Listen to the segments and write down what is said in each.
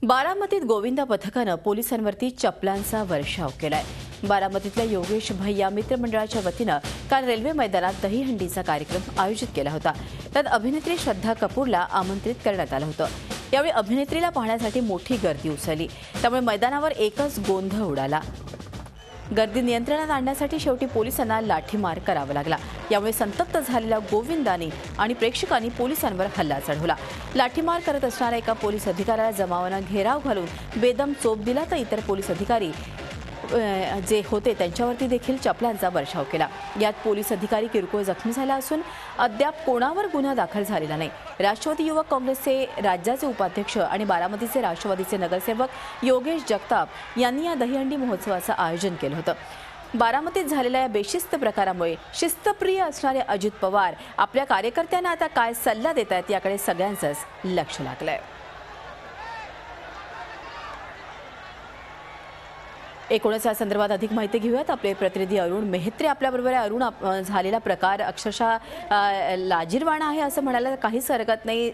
बारामतीत गोविंदा पथकानं पोलिसांवरती चपलांचा वर्षाव केलाय। बारामतीतल्या योगेश भैया मित्रमंडळाच्या वतीनं काल रेल्वे मैदानात दहीहंडीचा कार्यक्रम आयोजित केला होता। त्यात अभिनेत्री श्रद्धा कपूरला आमंत्रित करण्यात आलं होतं। यावेळी अभिनेत्रीला पाहण्यासाठी मोठी गर्दी उसळली, त्यामुळे मैदानावर एकच गोंधळ उडाला। गर्दी नियंत्रणात आणण्यासाठी शेवटी पोलिसांना लाठीमार करावा लागला। यामुळे संतप्त झालेल्या गोविंदाने आणि प्रेक्षकांनी पोलिसांवर हल्ला चढवला। लाठीमार करत असणाऱ्या एका पोलीस अधिकाऱ्याला जमावानं घेराव घालून बेदम चोप दिला, तर इतर पोलीस अधिकारी जे होते त्यांच्यावरती देखील चपलांचा वर्षाव केला। यात पोलीस अधिकारी किरकोळ जखमी झाला असून अद्याप कोणावर गुन्हा दाखल झालेला नाही। राष्ट्रवादी युवक काँग्रेसचे राज्याचे उपाध्यक्ष आणि बारामतीचे राष्ट्रवादीचे नगरसेवक योगेश जगताप यांनी या दहीहंडी महोत्सवाचं आयोजन केलं होतं। बारामतीत झालेल्या या बेशिस्त प्रकारामुळे शिस्तप्रिय असणारे अजित पवार आपल्या कार्यकर्त्यांना आता काय सल्ला देत आहेत याकडे सगळ्यांचंच लक्ष लागलंय। एकूणच या संदर्भात अधिक माहिती घेऊयात। आपले प्रतिनिधी अरुण मेहत्रे आपल्याबरोबर आहे। अरुण, झालेला प्रकार अक्षरशः लाजिरवाणा आहे असं म्हणायला काहीच हरकत नाही।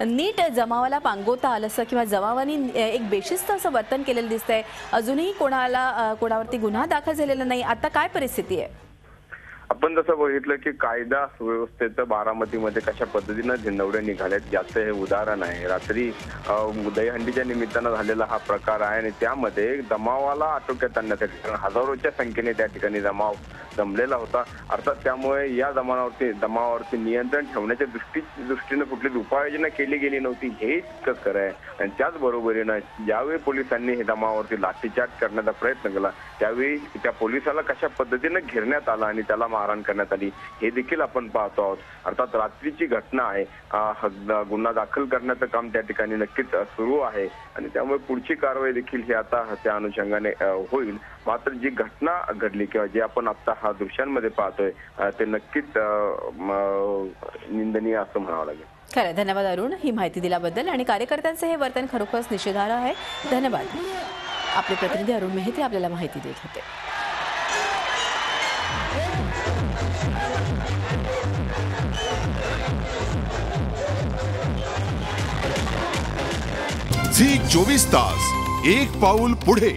नीट जमावाला पांगवता आलं असं किंवा जमावानी एक बेशिस्त असं वर्तन केलेलं दिसतंय। अजूनही कोणावरती गुन्हा दाखल झालेला नाही। आता काय परिस्थिती आहे? आपण जसं बघितलं की कायदा सुव्यवस्थेचं बारामतीमध्ये कशा पद्धतीनं झेंडवडे निघालेत याचं हे उदाहरण आहे। रात्री दहीहंडीच्या निमित्तानं झालेला हा प्रकार आहे आणि त्यामध्ये जमावाला आटोक्यात आणण्यासाठी हजारोच्या संख्येने त्या ठिकाणी जमाव जमलेला होता। अर्थात त्यामुळे या जमावावरती नियंत्रण ठेवण्याच्या दृष्टीने कुठलीच उपाययोजना केली गेली नव्हती, हे इतकंच खरं आहे। आणि त्याचबरोबरीनं ज्यावेळी पोलिसांनी हे जमावावरती लाठीचार्ज करण्याचा प्रयत्न केला त्यावेळी त्या पोलिसाला कशा पद्धतीनं घेरण्यात आला आणि त्याला मारहाण करण्यात आली हे देखील आपण पाहतो आहोत। अर्थात रात्रीची घटना आहे, गुन्हा दाखल करण्याचं काम त्या ठिकाणी नक्कीच सुरू आहे आणि त्यामुळे पुढची कारवाई देखील ही आता त्या अनुषंगाने होईल। मात्र जी घटना घडली किंवा जे आपण आता हा दृश्यांमध्ये पाहतोय ते नक्कीच निंदनीय असं म्हणावं लागेल। खरं, धन्यवाद अरुण ही माहिती दिल्याबद्दल। आणि कार्यकर्त्यांचे हे वर्तन खरोखरच निषेधार्ह आहे। धन्यवाद। आपले प्रतिनिधी अरुण मेहत्रे आपल्याला माहिती देत होते। झी 24 तास, एक पाऊल पुढे।